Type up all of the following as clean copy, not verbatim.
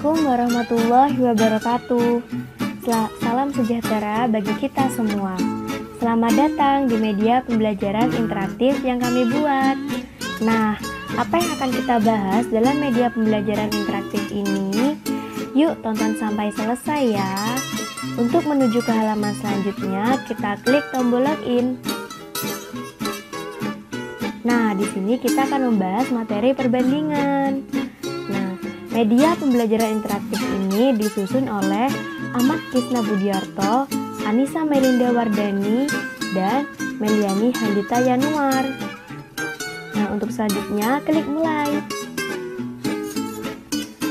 Assalamualaikum warahmatullahi wabarakatuh. Salam sejahtera bagi kita semua. Selamat datang di media pembelajaran interaktif yang kami buat. Nah, apa yang akan kita bahas dalam media pembelajaran interaktif ini? Yuk tonton sampai selesai ya. Untuk menuju ke halaman selanjutnya, kita klik tombol login. Nah, di sini kita akan membahas materi perbandingan. Nah, media pembelajaran interaktif ini disusun oleh Ahmad Krisna Budiarto, Anissa Melinda Wardani, dan Meliani Handita Yanuar. Nah, untuk selanjutnya klik mulai.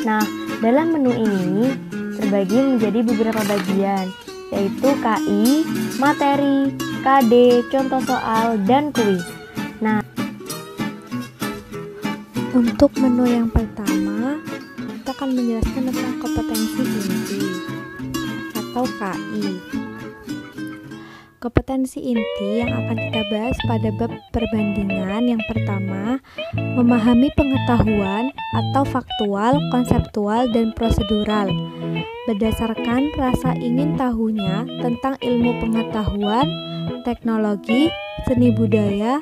Nah, dalam menu ini terbagi menjadi beberapa bagian, yaitu KI, materi, KD, contoh soal, dan kuis. Nah, untuk menu yang pertama, kita akan menjelaskan tentang kompetensi inti atau KI. Kompetensi inti yang akan kita bahas pada bab perbandingan yang pertama, memahami pengetahuan atau faktual, konseptual, dan prosedural berdasarkan rasa ingin tahunya tentang ilmu pengetahuan, teknologi, seni budaya,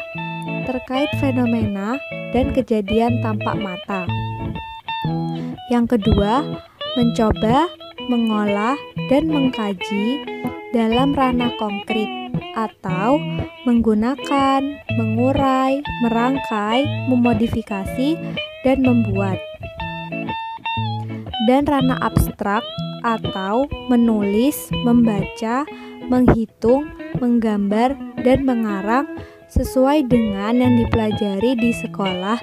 terkait fenomena dan kejadian tampak mata. Yang kedua, mencoba, mengolah, dan mengkaji dalam ranah konkret atau menggunakan, mengurai, merangkai, memodifikasi, dan membuat. Dan ranah abstrak atau menulis, membaca, menghitung, menggambar, dan mengarang sesuai dengan yang dipelajari di sekolah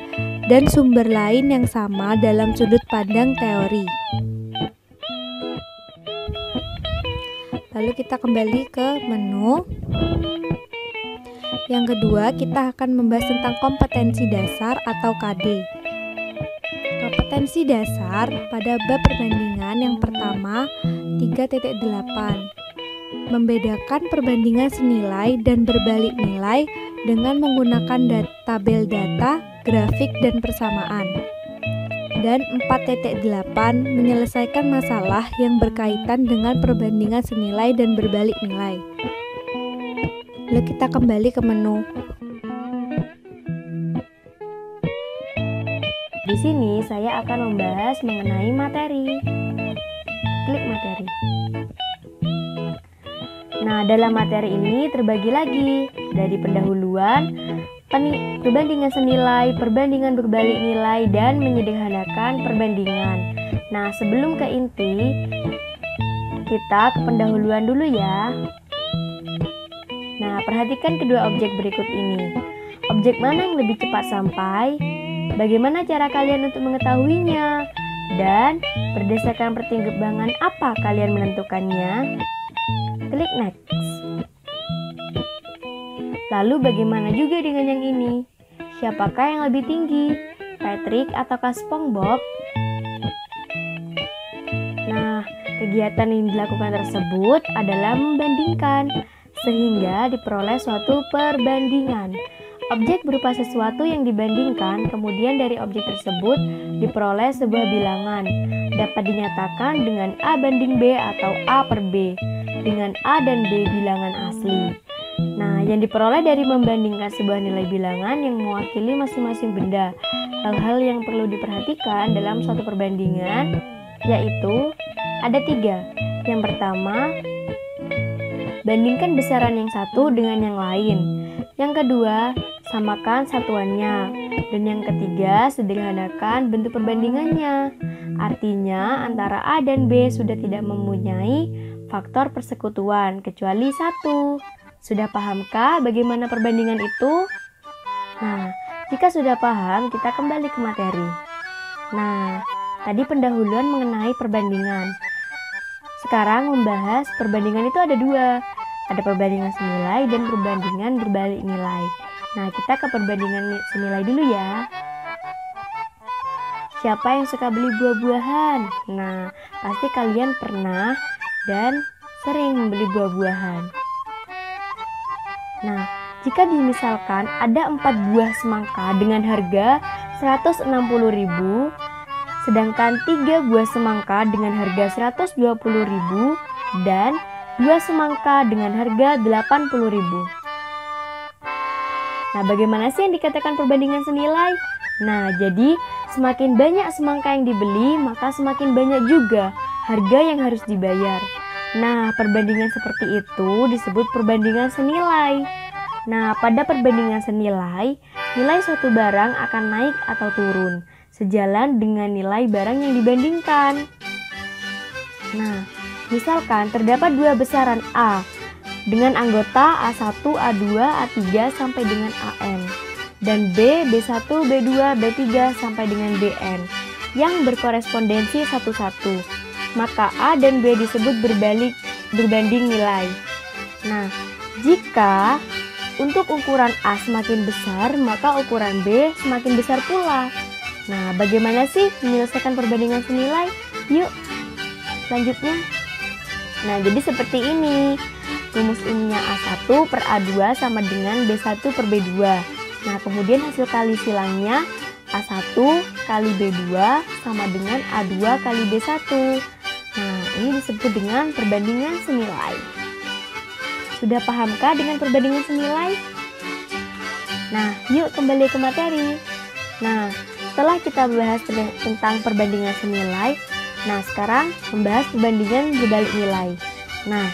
dan sumber lain yang sama dalam sudut pandang teori. Lalu kita kembali ke menu. Yang kedua, kita akan membahas tentang kompetensi dasar atau KD. Kompetensi dasar pada bab perbandingan yang pertama 3.8. Membedakan perbandingan senilai dan berbalik nilai dengan menggunakan tabel data, grafik, dan persamaan. Dan 4.8 menyelesaikan masalah yang berkaitan dengan perbandingan senilai dan berbalik nilai. Lalu kita kembali ke menu. Di sini saya akan membahas mengenai materi. Klik materi. Nah, dalam materi ini terbagi lagi dari pendahuluan, perbandingan senilai, perbandingan berbalik nilai, dan menyederhanakan perbandingan. Nah, sebelum ke inti, kita ke pendahuluan dulu ya. Nah, perhatikan kedua objek berikut ini. Objek mana yang lebih cepat sampai? Bagaimana cara kalian untuk mengetahuinya? Dan berdasarkan pertimbangan apa kalian menentukannya? Klik next. Lalu bagaimana juga dengan yang ini? Siapakah yang lebih tinggi? Patrick ataukah SpongeBob? Nah, kegiatan yang dilakukan tersebut adalah membandingkan, sehingga diperoleh suatu perbandingan. Objek berupa sesuatu yang dibandingkan, kemudian dari objek tersebut diperoleh sebuah bilangan. Dapat dinyatakan dengan A banding B atau A per B, dengan A dan B bilangan asli. Nah, yang diperoleh dari membandingkan sebuah nilai bilangan yang mewakili masing-masing benda. Hal-hal yang perlu diperhatikan dalam suatu perbandingan yaitu ada 3. Yang pertama, bandingkan besaran yang satu dengan yang lain. Yang kedua, samakan satuannya. Dan yang ketiga, sederhanakan bentuk perbandingannya. Artinya, antara A dan B sudah tidak mempunyai faktor persekutuan kecuali 1. Sudah pahamkah bagaimana perbandingan itu? Nah, jika sudah paham, kita kembali ke materi. Nah, tadi pendahuluan mengenai perbandingan. Sekarang membahas perbandingan itu ada 2. Ada perbandingan senilai dan perbandingan berbalik nilai. Nah, kita ke perbandingan senilai dulu ya. Siapa yang suka beli buah-buahan? Nah, pasti kalian pernah dan sering membeli buah-buahan. Nah, jika dimisalkan ada 4 buah semangka dengan harga 160.000, sedangkan 3 buah semangka dengan harga 120.000 dan 2 semangka dengan harga 80.000. Nah, bagaimana sih yang dikatakan perbandingan senilai? Nah, jadi semakin banyak semangka yang dibeli, maka semakin banyak juga harga yang harus dibayar. Nah, perbandingan seperti itu disebut perbandingan senilai. Nah, pada perbandingan senilai, nilai suatu barang akan naik atau turun sejalan dengan nilai barang yang dibandingkan. Nah, misalkan terdapat 2 besaran A dengan anggota A1, A2, A3 sampai dengan AN dan B, B1, B2, B3 sampai dengan BN yang berkorespondensi satu-satu. Maka A dan B disebut berbanding nilai. Nah, jika untuk ukuran A semakin besar, maka ukuran B semakin besar pula. Nah, bagaimana sih menyelesaikan perbandingan senilai? Yuk, selanjutnya. Nah, jadi seperti ini. Rumus umumnya A1 per A2 sama dengan B1 per B2. Nah, kemudian hasil kali silangnya A1 kali B2 sama dengan A2 kali B1. Nah, ini disebut dengan perbandingan senilai. Sudah pahamkah dengan perbandingan senilai? Nah, yuk kembali ke materi. Nah, setelah kita bahas tentang perbandingan senilai, nah sekarang membahas perbandingan berbalik nilai. Nah,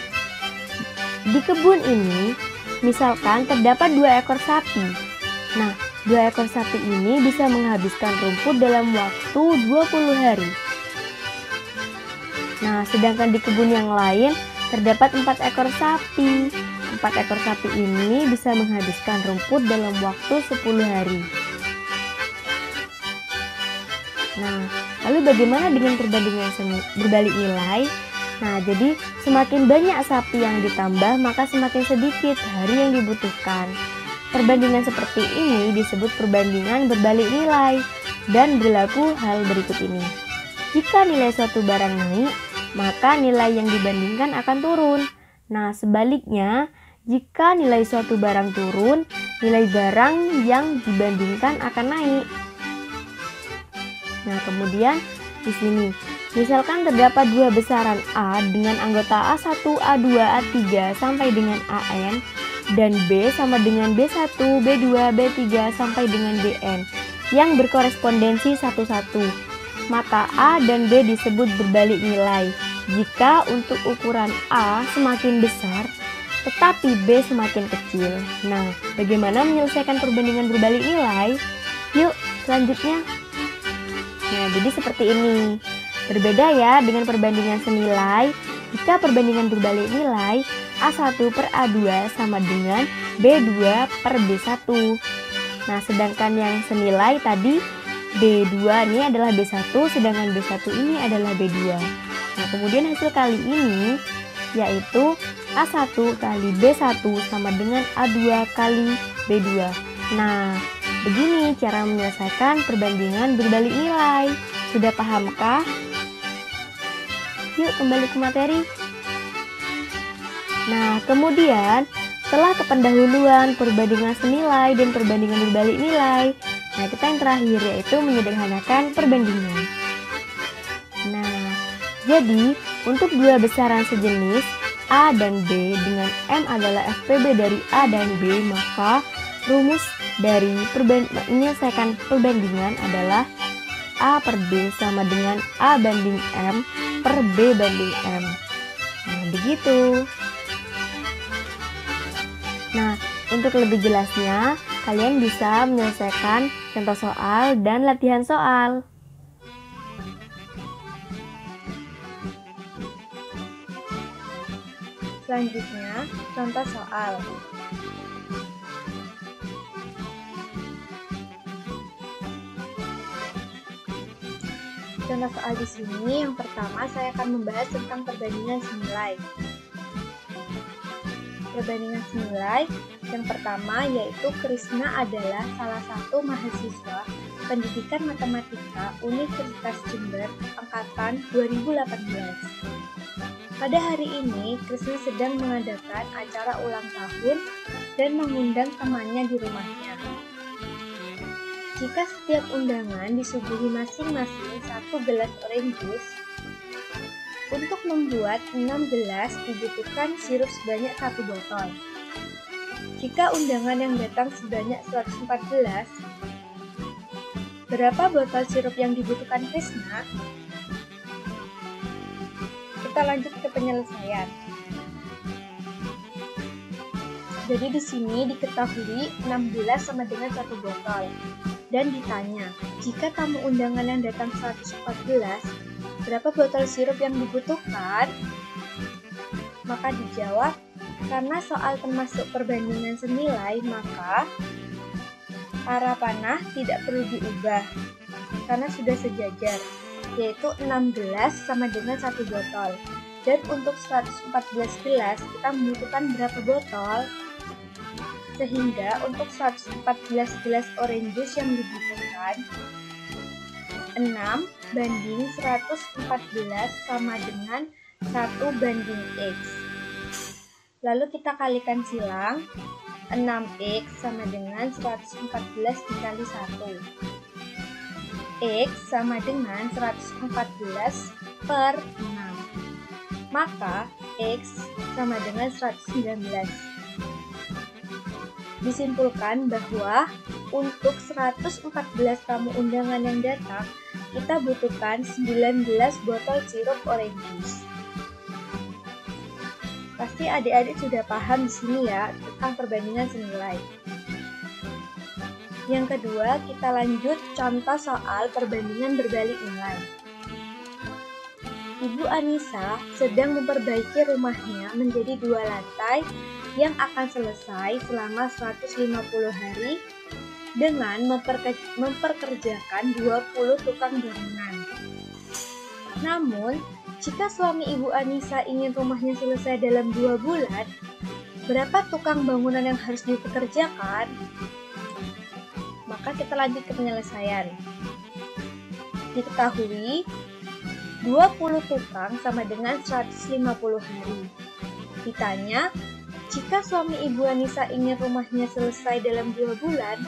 di kebun ini, misalkan terdapat 2 ekor sapi. Nah, 2 ekor sapi ini bisa menghabiskan rumput dalam waktu 20 hari. Nah, sedangkan di kebun yang lain terdapat 4 ekor sapi. 4 ekor sapi ini bisa menghabiskan rumput dalam waktu 10 hari. Nah, lalu bagaimana dengan perbandingan berbalik nilai? Nah, jadi semakin banyak sapi yang ditambah, maka semakin sedikit hari yang dibutuhkan. Perbandingan seperti ini disebut perbandingan berbalik nilai dan berlaku hal berikut ini. Jika nilai suatu barang naik, maka nilai yang dibandingkan akan turun. Nah, sebaliknya, jika nilai suatu barang turun, nilai barang yang dibandingkan akan naik. Nah, kemudian di sini, misalkan terdapat 2 besaran A dengan anggota A1, A2, A3 sampai dengan AN dan B sama dengan B1, B2, B3 sampai dengan BN yang berkorespondensi satu-satu. Maka A dan B disebut berbalik nilai jika untuk ukuran A semakin besar tetapi B semakin kecil. Nah, bagaimana menyelesaikan perbandingan berbalik nilai? Yuk, selanjutnya. Nah, jadi seperti ini. Berbeda ya dengan perbandingan senilai. Jika perbandingan berbalik nilai, A1 per A2 sama dengan B2 per B1. Nah, sedangkan yang senilai tadi B2 ini adalah B1, sedangkan B1 ini adalah B2. Nah, kemudian hasil kali ini yaitu A1 kali B1 sama dengan A2 kali B2. Nah, begini cara menyelesaikan perbandingan berbalik nilai. Sudah pahamkah? Yuk kembali ke materi. Nah, kemudian setelah kependahuluan perbandingan senilai dan perbandingan berbalik nilai, nah kita yang terakhir yaitu menyederhanakan perbandingan. Nah, jadi untuk 2 besaran sejenis A dan B dengan M adalah FPB dari A dan B, maka rumus dari menyelesaikan perbandingan adalah A per B sama dengan A banding M per B banding M. Nah, begitu. Nah, untuk lebih jelasnya, kalian bisa menyelesaikan contoh soal dan latihan soal. Selanjutnya, contoh soal. Contoh soal di sini, yang pertama saya akan membahas tentang perbandingan senilai. Perbandingan senilai yang pertama yaitu Krisna adalah salah satu mahasiswa pendidikan matematika Universitas Jember angkatan 2018. Pada hari ini, Krisna sedang mengadakan acara ulang tahun dan mengundang temannya di rumahnya. Jika setiap undangan disuguhi masing-masing 1 gelas orange juice, untuk membuat 6 gelas dibutuhkan sirup sebanyak 1 botol. Jika undangan yang datang sebanyak 104 gelas, berapa botol sirup yang dibutuhkan Krisna? Kita lanjut ke penyelesaian. Jadi di sini diketahui 6 gelas sama dengan 1 botol. Dan ditanya, jika tamu undangan yang datang 104 gelas, berapa botol sirup yang dibutuhkan? Maka dijawab, karena soal termasuk perbandingan senilai, maka arah panah tidak perlu diubah, karena sudah sejajar, yaitu 6 gelas sama dengan 1 botol. Dan untuk 114 gelas, kita membutuhkan berapa botol? Sehingga untuk 114 gelas orange juice yang dibutuhkan 6 banding 114 sama dengan 1 banding X. Lalu kita kalikan silang, 6X sama dengan 114 dikali 1. X sama dengan 114 per 6. Maka X sama dengan 119. Disimpulkan bahwa untuk 114 tamu undangan yang datang, kita butuhkan 19 botol sirup orange juice. Pasti adik-adik sudah paham di sini ya tentang perbandingan senilai. Yang kedua, kita lanjut contoh soal perbandingan berbalik nilai. Ibu Anissa sedang memperbaiki rumahnya menjadi 2 lantai yang akan selesai selama 150 hari dengan memperkerjakan 20 tukang bangunan. Namun, jika suami Ibu Anissa ingin rumahnya selesai dalam 2 bulan, berapa tukang bangunan yang harus dipekerjakan? Maka kita lanjut ke penyelesaian. Diketahui 20 tukang sama dengan 150 hari. Ditanya, jika suami Ibu Anissa ingin rumahnya selesai dalam 2 bulan,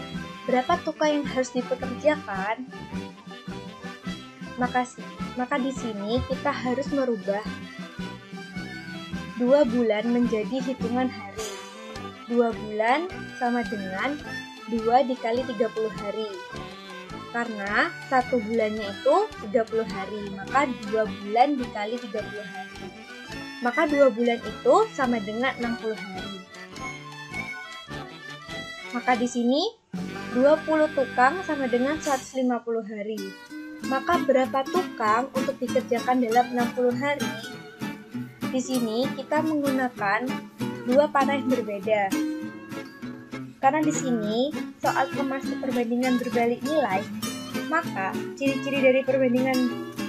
berapa tukang yang harus dipekerjakan? Maka di sini kita harus merubah 2 bulan menjadi hitungan hari. 2 bulan sama dengan 2 dikali 30 hari. Karena 1 bulannya itu 30 hari, maka 2 bulan dikali 30 hari. Maka 2 bulan itu sama dengan 60 hari. Maka di sini 20 tukang sama dengan 150 hari. Maka berapa tukang untuk dikerjakan dalam 60 hari? Di sini kita menggunakan 2 panah yang berbeda. Karena di sini soal termasuk perbandingan berbalik nilai, maka ciri-ciri dari perbandingan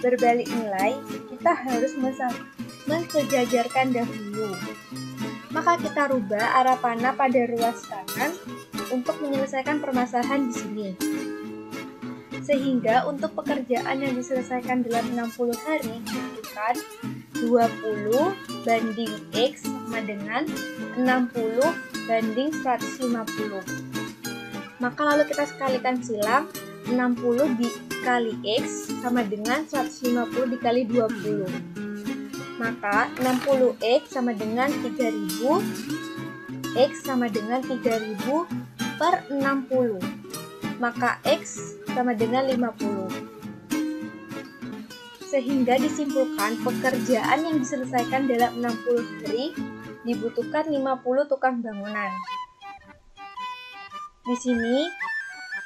berbalik nilai kita harus mensejajarkan dahulu. Maka kita rubah arah panah pada ruas kanan untuk menyelesaikan permasalahan di sini. Sehingga untuk pekerjaan yang diselesaikan dalam 60 hari dibutuhkan 20 banding X sama dengan 60 banding 150. Maka lalu kita sekalikan silang, 60 dikali X sama dengan 150 dikali 20. Maka 60X sama dengan 3000, X sama dengan 3000 per 60. Maka X sama dengan 50. Sehingga disimpulkan pekerjaan yang diselesaikan dalam 60 hari dibutuhkan 50 tukang bangunan. Di sini,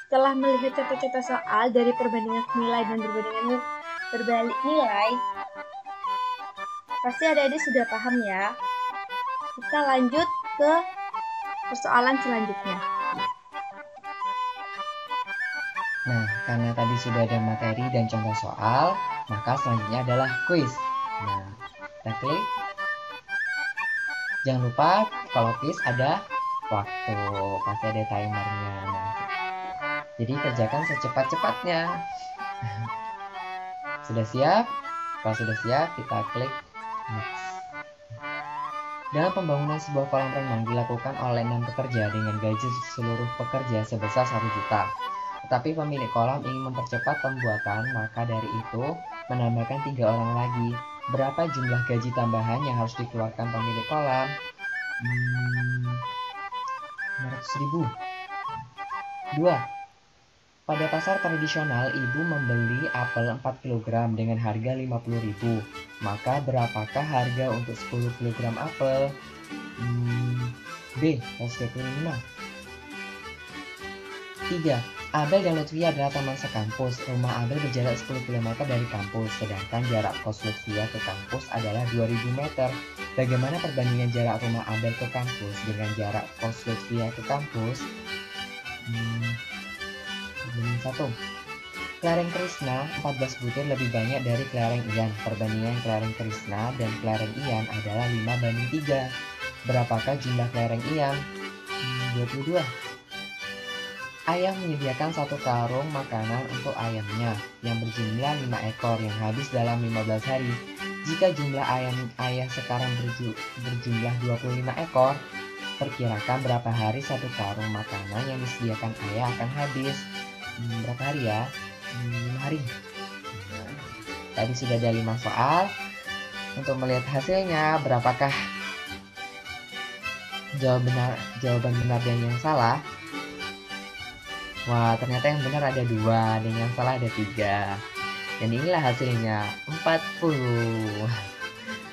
setelah melihat contoh-contoh soal dari perbandingan nilai dan perbandingan berbalik nilai, pasti adik-adik sudah paham ya. Kita lanjut ke persoalan selanjutnya. Nah, karena tadi sudah ada materi dan contoh soal, maka selanjutnya adalah kuis. Nah, kita klik. Jangan lupa kalau kuis ada waktu, pasti ada timernya. Nah, jadi kerjakan secepat-cepatnya. Sudah siap? Kalau sudah siap, kita klik next. Dalam pembangunan sebuah kolam renang dilakukan oleh 6 pekerja dengan gaji seluruh pekerja sebesar 1 juta. Tetapi pemilik kolam ingin mempercepat pembuatan, maka dari itu menambahkan 3 orang lagi. Berapa jumlah gaji tambahan yang harus dikeluarkan pemilik kolam? 500.000. 2. Pada pasar tradisional, ibu membeli apel 4 kg dengan harga 50.000. Maka berapakah harga untuk 10 kg apel? B. 125. 3. Abel dan Lutfia adalah teman sekampus. Rumah Abel berjarak 10 km dari kampus, sedangkan jarak kos Lutfia ke kampus adalah 2000 meter. Bagaimana perbandingan jarak rumah Abel ke kampus dengan jarak kos Lutfia ke kampus? 1. Kelereng Krishna 14 butir lebih banyak dari kelereng Ian. Perbandingan kelereng Krishna dan kelereng Ian adalah 5:3. Berapakah jumlah kelereng Ian? 22. Ayah menyediakan 1 karung makanan untuk ayamnya yang berjumlah 5 ekor yang habis dalam 15 hari. Jika jumlah ayam ayah sekarang berjumlah 25 ekor, perkirakan berapa hari 1 karung makanan yang disediakan ayah akan habis? Berapa hari ya? 5 hari. Tadi sudah ada 5 soal. Untuk melihat hasilnya, berapakah jawaban benar dan yang salah? Wah, ternyata yang benar ada 2 dan yang salah ada 3. Dan inilah hasilnya 40.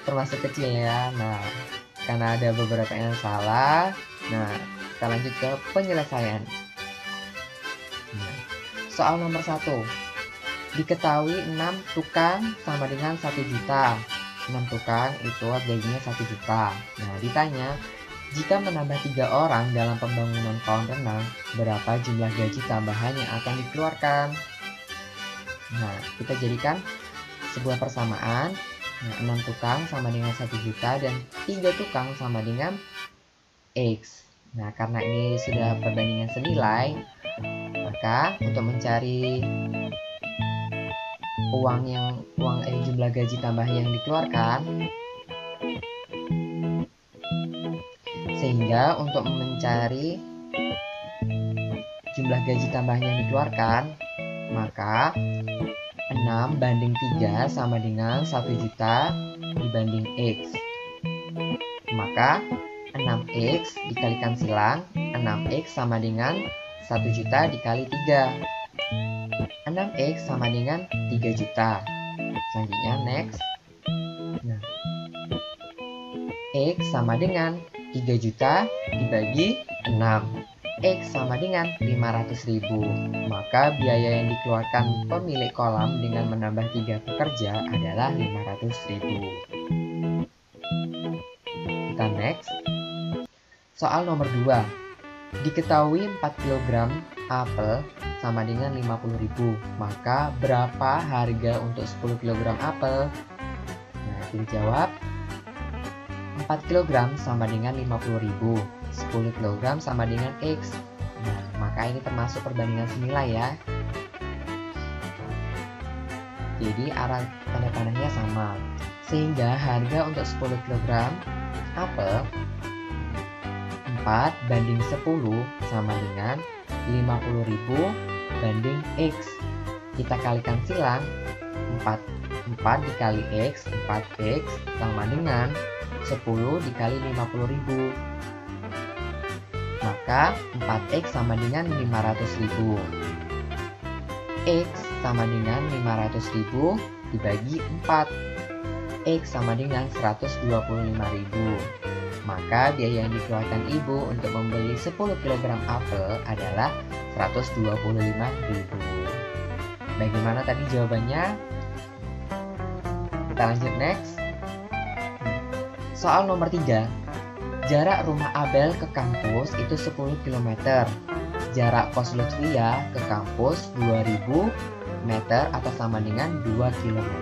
Termasuk kecil ya. Nah, karena ada beberapa yang salah. Nah, kita lanjut ke penyelesaian. Soal nomor 1. Diketahui 6 tukang sama dengan 1 juta. 6 tukang itu gajinya 1 juta. Nah, ditanya, jika menambah 3 orang dalam pembangunan kolam renang, berapa jumlah gaji tambahan yang akan dikeluarkan? Nah, kita jadikan sebuah persamaan. Nah, 6 tukang sama dengan 1 juta dan 3 tukang sama dengan X. Nah, karena ini sudah perbandingan senilai, maka untuk mencari jumlah gaji tambah yang dikeluarkan, sehingga untuk mencari jumlah gaji tambah yang dikeluarkan, maka 6:3 sama dengan 1 juta dibanding X. Maka 6X dikalikan silang, 6X sama dengan 1 juta dikali 3. 6X sama dengan 3 juta. Selanjutnya next. Nah, X sama dengan 3 juta dibagi 6. X sama dengan 500.000. Maka biaya yang dikeluarkan pemilik kolam dengan menambah 3 pekerja adalah 500.000. Kita next. Soal nomor 2. Diketahui 4 kg apel sama dengan 50.000. Maka berapa harga untuk 10 kg apel? Nah, kita jawab 4 kg sama dengan 50.000. 10 kg sama dengan X. Nah, maka ini termasuk perbandingan senilai ya. Jadi arah tanda panahnya sama. Sehingga harga untuk 10 kg apel 4:10 sama dengan 50.000 banding X. Kita kalikan silang, 4 dikali X, 4X sama dengan 10 dikali 50.000. Maka 4X sama dengan 500.000. X sama dengan 500.000 dibagi 4. X sama dengan 125.000. Maka biaya yang dikeluarkan ibu untuk membeli 10 kg apel adalah 125.000. Bagaimana tadi jawabannya? Kita lanjut next. Soal nomor 3. Jarak rumah Abel ke kampus itu 10 km. Jarak kos Lutfia ke kampus 2000 meter atau sama dengan 2 km.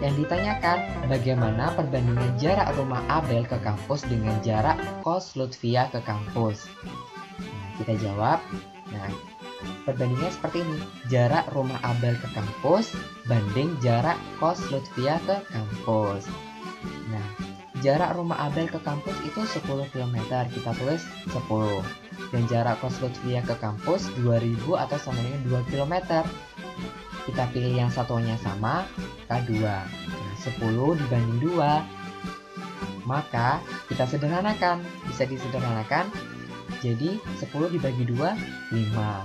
Yang ditanyakan, bagaimana perbandingan jarak rumah Abel ke kampus dengan jarak kos Lutfia ke kampus? Nah, kita jawab. Nah, perbandingannya seperti ini. Jarak rumah Abel ke kampus banding jarak kos Lutfia ke kampus. Nah, jarak rumah Abel ke kampus itu 10 km, kita tulis 10. Dan jarak kos Lutfia ke kampus 2000 atau sama dengan 2 km. Kita pilih yang satunya sama, K2. Nah, 10 dibanding 2. Maka kita sederhanakan, bisa disederhanakan. Jadi 10 dibagi 2, 5.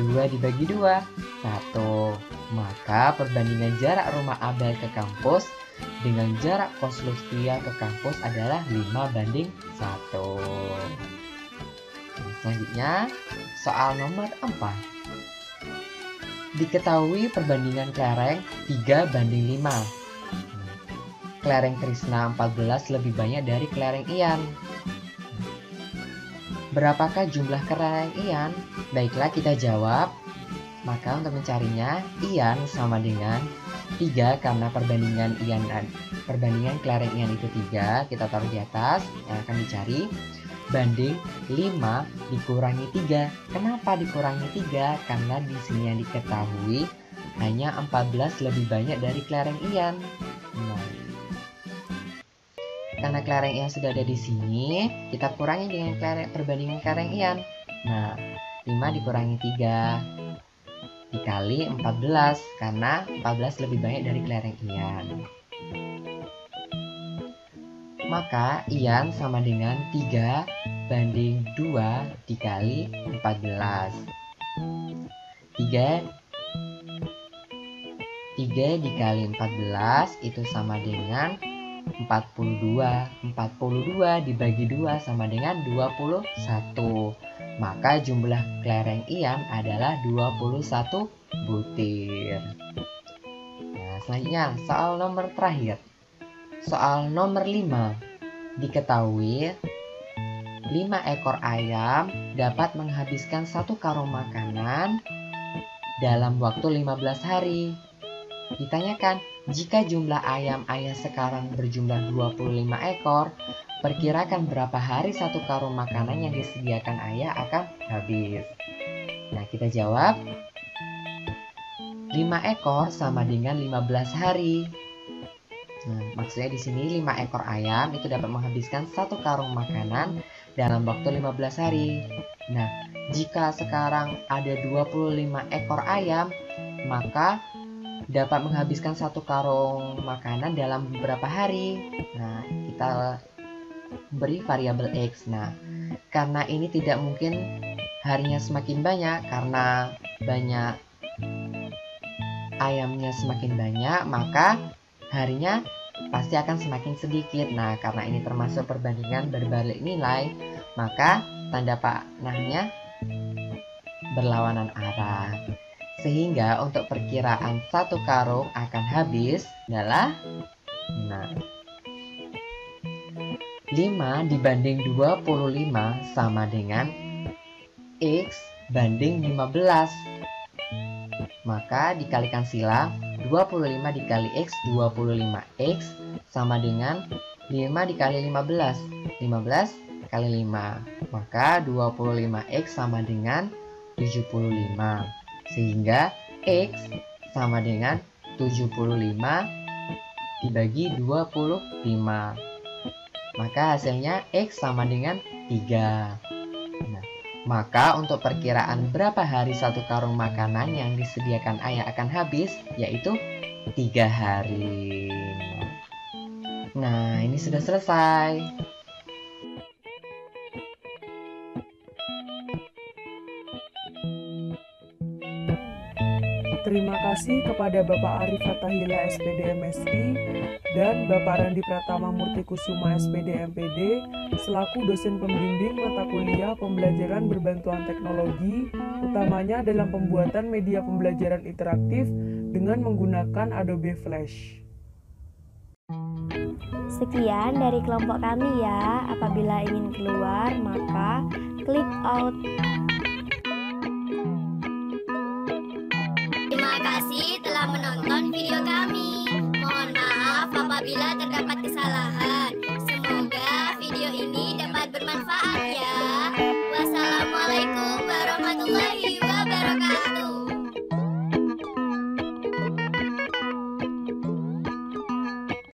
2 dibagi 2, 1. Maka perbandingan jarak rumah Abel ke kampus dengan jarak kos Lutfia ke kampus adalah 5:1. Selanjutnya, soal nomor 4. Diketahui perbandingan kelereng 3:5. Kelereng Krishna 14 lebih banyak dari kelereng Ian. Berapakah jumlah kelereng Ian? Baiklah, kita jawab. Maka untuk mencarinya, Ian sama dengan 3 karena perbandingan kelereng Ian itu 3. Kita taruh di atas yang akan dicari. Banding 5 dikurangi 3. Kenapa dikurangi 3? Karena di sini yang diketahui hanya 14 lebih banyak dari kelereng Ian. Nah, karena kelereng Ian sudah ada di sini, kita kurangi dengan perbandingan kelereng Ian. Nah, 5 dikurangi 3 dikali 14 karena 14 lebih banyak dari kelereng Ian. Maka Ian sama dengan 3:2 dikali 14. 3 dikali 14 itu sama dengan 42. 42 dibagi 2 sama dengan 21. Maka jumlah kelereng Ian adalah 21 butir. Nah, selanjutnya soal nomor terakhir. Soal nomor 5. Diketahui 5 ekor ayam dapat menghabiskan 1 karung makanan dalam waktu 15 hari. Ditanyakan, jika jumlah ayam ayah sekarang berjumlah 25 ekor, perkirakan berapa hari 1 karung makanan yang disediakan ayah akan habis. Nah, kita jawab 5 ekor sama dengan 15 hari. Nah, maksudnya di sini 5 ekor ayam itu dapat menghabiskan 1 karung makanan dalam waktu 15 hari. Nah, jika sekarang ada 25 ekor ayam, maka dapat menghabiskan 1 karung makanan dalam beberapa hari. Nah, kita beri variabel X. Nah, karena ini tidak mungkin harinya semakin banyak, karena banyak ayamnya semakin banyak, maka harinya pasti akan semakin sedikit. Nah, karena ini termasuk perbandingan berbalik nilai, maka tanda panahnya berlawanan arah. Sehingga untuk perkiraan 1 karung akan habis adalah 5 dibanding 25 sama dengan X banding 15. Maka dikalikan silang, 25 dikali X, 25X sama dengan 5 dikali 15, 15 kali 5. Maka 25X sama dengan 75. Sehingga X sama dengan 75 dibagi 25. Maka hasilnya X sama dengan 3. Nah, maka untuk perkiraan berapa hari 1 karung makanan yang disediakan ayah akan habis, yaitu 3 hari. Nah, ini sudah selesai. Terima kasih kepada Bapak Arif Fatahila SPD MSI dan Bapak Randi Pratama Murti Kusuma SPD MPD selaku dosen pembimbing mata kuliah pembelajaran berbantuan teknologi, utamanya dalam pembuatan media pembelajaran interaktif dengan menggunakan Adobe Flash. Sekian dari kelompok kami ya. Apabila ingin keluar, maka klik out. Terima kasih telah menonton video kami. Mohon maaf apabila terdapat kesalahan. Semoga video ini dapat bermanfaat ya. Wassalamualaikum warahmatullahi wabarakatuh.